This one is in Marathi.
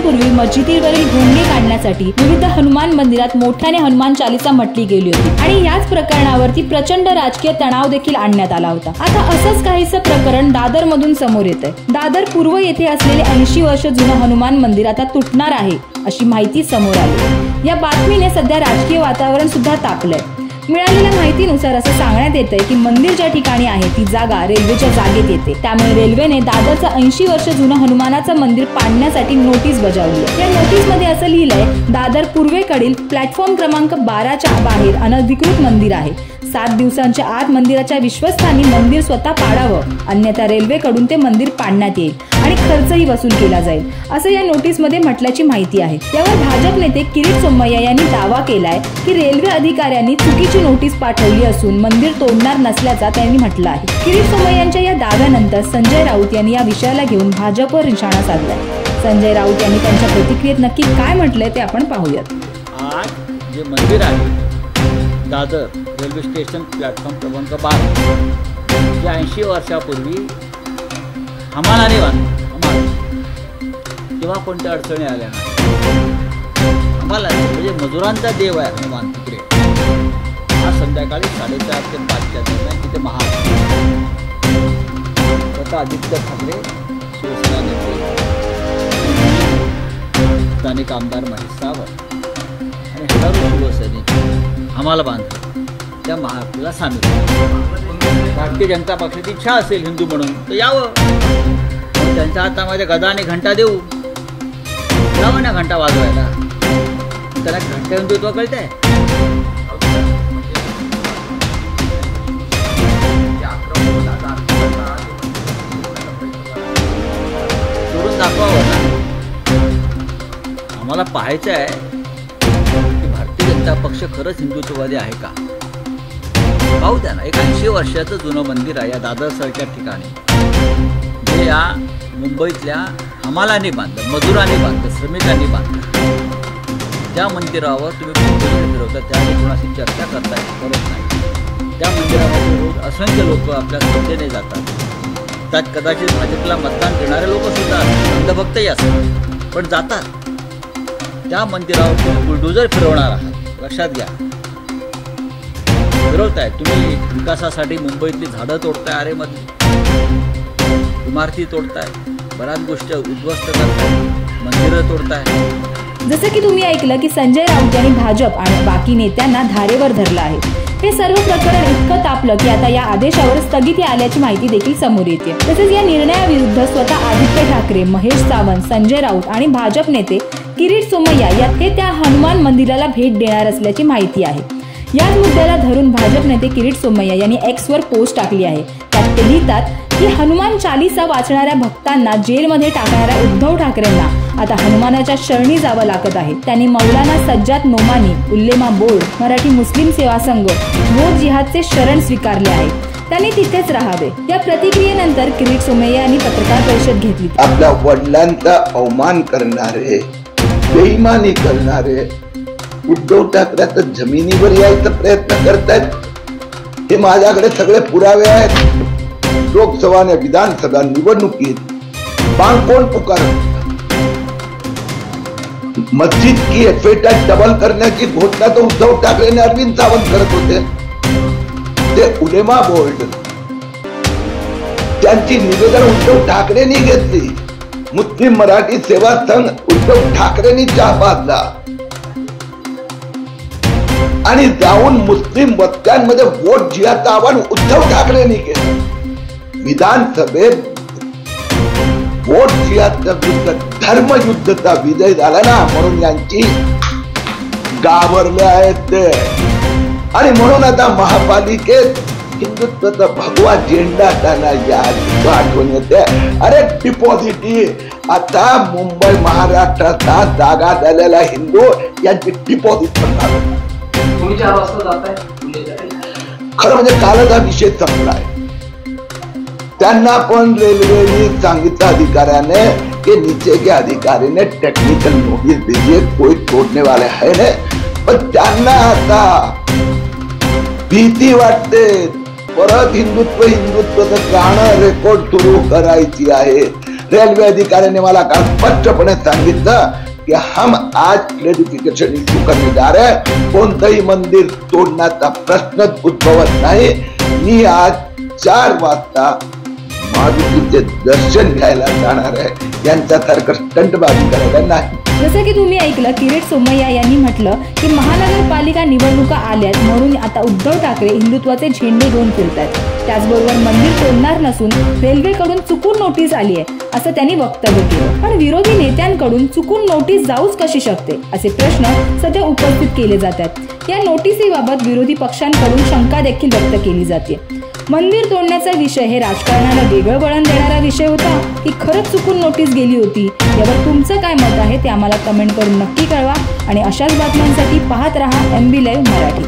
पूर्वी मस्जिदीवरील भोंगे काढण्यासाठी विविध हनुमान मंदिरात मोठ्याने हनुमान चालीसा म्हटली गेली होती आणि याच प्रकरणावरती प्रचंड राजकीय तणाव देखील आणण्यात आला होता। आता असंच काहीसं प्रकरण दादर मधून समोर येतंय। दादर पूर्व येथे असलेले 80 वर्ष जुनं हनुमान मंदिर आता तुटणार आहे अशी माहिती समोर आली। या बातमीने सध्या राजकीय वातावरण सुद्धा तापलंय। मिळालेल्या माहितीनुसार असं सांगण्यात येतंय की मंदिर ज्या ठिकाणी आहे ती जागा रेल्वेच्या जागेत येते, त्यामुळे रेल्वेने दादरचं 80 वर्ष जुनं हनुमानाचं मंदिर पाडण्यासाठी नोटीस बजावली आहे। या नोटीसमध्ये असं लिहिलंय, दादर पूर्वेकडील प्लॅटफॉर्म क्रमांक 12च्या बाहेर अनधिकृत मंदिर आहे। 7 दिवसांच्या आत मंदिराच्या विश्वस्तांनी मंदिर स्वतः पाडावं, अन्यथा रेल्वेकडून ते मंदिर पाडण्यात येईल आणि खर्चही वसूल केला जाईल, असं या नोटीसमध्ये म्हटल्याची माहिती आहे। यावर भाजप नेते किरीट सोमय्या यांनी दावा केलाय की रेल्वे अधिकाऱ्यांनी चुकीची नोटीस पाठवली असून मंदिर तोडणार नसल्याचा त्यांनी म्हटलं आहे। किरीट सोमय्यांच्या या दाव्यानंतर संजय राऊत यांनी या विषयाला घेऊन भाजपवर निशाणा साधलाय। संजय राऊत यांनी त्यांच्या प्रतिक्रियेत नक्की काय म्हटलंय ते आपण पाहूयात। आज जे मंदिर आहे दादर रेल्वे स्टेशन प्लॅटफॉर्म क्रमांक 12 जे 80 वर्षापूर्वी हमालाने बांधलं, तेव्हा कोणत्या अडचणी आल्या नाही। हमाला म्हणजे मजुरांचा देव आहे हनुमान तिकडे। आज संध्याकाळी 4:30 ते 5च्या दरम्यान तिथे स्वतः आदित्य ठाकरे शिवसेना नेते, स्थानिक आमदार महेश सावंत आणि हजारो शिवसैनिक हमाला बांधलं त्या महाआरतीला सामील झाले। भारतीय जनता पक्षाची इच्छा असेल हिंदू म्हणून तर यावं, त्यांच्या हातामध्ये गदा आणि घंटा देऊ, यावं ना घंटा वाजवायला। त्याला घंटा हिंदुत्व कळतंय? सोडून दाखवावं ना। आम्हाला पाहायचं आहे की भारतीय जनता पक्ष खरंच हिंदुत्ववादी आहे का? पाहू द्या ना। 80 वर्षाचं जुनं मंदिर आहे या दादरसारख्या ठिकाणी, जे या मुंबईतल्या हमालांनी बांधलं, मजुरांनी बांधलं, श्रमिकांनी बांधलं। ज्या मंदिरावर तुम्ही फिरवता त्यावेळी कोणाशी चर्चा करताय करत नाही। त्या मंदिरामध्ये रोज असंख्य लोक आपल्या श्रद्धेने जातात, त्यात कदाचित भाजपला मतदान देणारे लोक सुद्धा अंधभक्तही असतात, पण जातात। त्या मंदिरावर तुम्ही बुलडोजर फिरवणार आहात, लक्षात घ्या। फिरवताय तुम्ही विकासासाठी मुंबईतली झाडं तोडताय, आरेमध्ये इमारती तोडताय, बऱ्याच गोष्टी उद्ध्वस्त करताय, मंदिरं तोडताय। जसं की तुम्ही ऐकलं की संजय राऊत यांनी भाजप आणि बाकी नेत्यांना धारेवर धरलं आहे। हे सर्व प्रकरण इतकं तापलं की आता या आदेशावर स्थगिती आल्याची माहिती देखील समोर येते। तसेच या निर्णयाविरुद्ध स्वतः आदित्य ठाकरे, महेश सावंत, संजय राऊत आणि भाजप नेते किरीट सोमय्या हे त्या हनुमान मंदिराला भेट देणार असल्याची माहिती आहे। याच मुद्द्याला धरून भाजप नेते किरीट सोमय्या यांनी एक्सवर पोस्ट टाकली आहे। त्यात ते लिहितात की हनुमान चालीसा वाचणाऱ्या भक्तांना जेलमध्ये टाकणाऱ्या उद्धव ठाकरेंना आता हनुमानाच्या शरणी जावं लागत आहे। त्यांनी मौलाना सज्जाद नोमानी, उल्लेमा बोर्ड, मराठी मुस्लिम सेवा संघ, वोट जिहादचे शरण स्वीकारले आहे, त्यांनी तिथेच राहावे। या प्रतिक्रियेनंतर किरीट सोमय्या यांनी पत्रकार परिषद घेतली। आपल्या वडिलांचा अवमान करणारे, बेईमानी करणारे उद्धव ठाकरे आता जमिनीवर यायचा प्रयत्न करतायत। हे माझ्याकडे सगळे पुरावे आहेत। लोकसभा आणि विधानसभा निवडणुकीत बांग कोण पुकारत? मस्जिद की एफएटा डबल करण्याची घोषणा तर उद्धव ठाकरे आणि अरविंद सावंत करत होते। ते उलेमा बोर्ड त्यांची निवेदन उद्धव ठाकरेंनी घेतली। मुस्लिम मराठी सेवा संघ उद्धव ठाकरेंनी चहा पाजला आणि जाऊन मुस्लिम वक्त्यांमध्ये वोट जिहादचं आवाहन उद्धव ठाकरेंनी केलं। विधानसभेत वोट जिहादच्या विरुद्ध धर्मयुद्धचा विजय झाला ना, म्हणून यांची घाबरले आहेत ते। आणि म्हणून आता महापालिकेत हिंदुत्वाचा भगवा झेंडा त्यांना या आठवण येते। अरे डिपॉझिट आता मुंबई महाराष्ट्राचा जागा झालेला हिंदू यांची डिपॉझिट पण खरं म्हणजे कालच हा विषय संपलाय। त्यांना पण रेल्वेने सांगितलं अधिकाऱ्याने कि नीचे के अधिकारी ने टेक्निकल नोटिस दीजिए, कोई तोड़ने वाले है नहीं। पण त्यांना आता भीती वाटते, परत हिंदुत्वाचं गाणं रेकॉर्ड सुरू करायची आहे। रेल्वे अधिकाऱ्यांनी मला काल स्पष्टपणे सांगितलं कि हम आज क्लेरिफिकेशन इश्यू करने जा रहे हैं, कोणतंही मंदिर तोडण्याचा प्रश्नच उद्भवत नाही। मी आज 4 वाजता मारुतीचे दर्शन घ्यायला जाणार आहे, यांच्यासारखं स्टंटबाजी करायला नाही। जसं की तुम्ही ऐकलं, किरीट सोमय्या यांनी म्हटलं की महानगरपालिका निवडणुका आल्यात म्हणून आता उद्धव ठाकरे हिंदुत्वाचे झेंडे घेऊन फिरतात। त्याचबरोबर मंदिर तोडणार नसून रेल्वेकडून चुकून नोटीस आली आहे असं त्यांनी वक्तव्य केलं। पण विरोधी नेत्यांकडून चुकून नोटीस जाऊच कशी शकते असे प्रश्न सध्या उपस्थित केले जातात। या नोटीसीबाबत विरोधी पक्षांकडून शंका देखील व्यक्त केली जाते। मंदिर तोडण्याचा विषय हे राजकारणाला वेगळं वळण देणारा विषय होता की खरंच चुकून नोटीस गेली होती? यावर तुमचं काय मत आहे ते आम्हाला कमेंट करून नक्की कळवा आणि अशाच बातम्यांसाठी पाहत रहा MB लाईव्ह मराठी।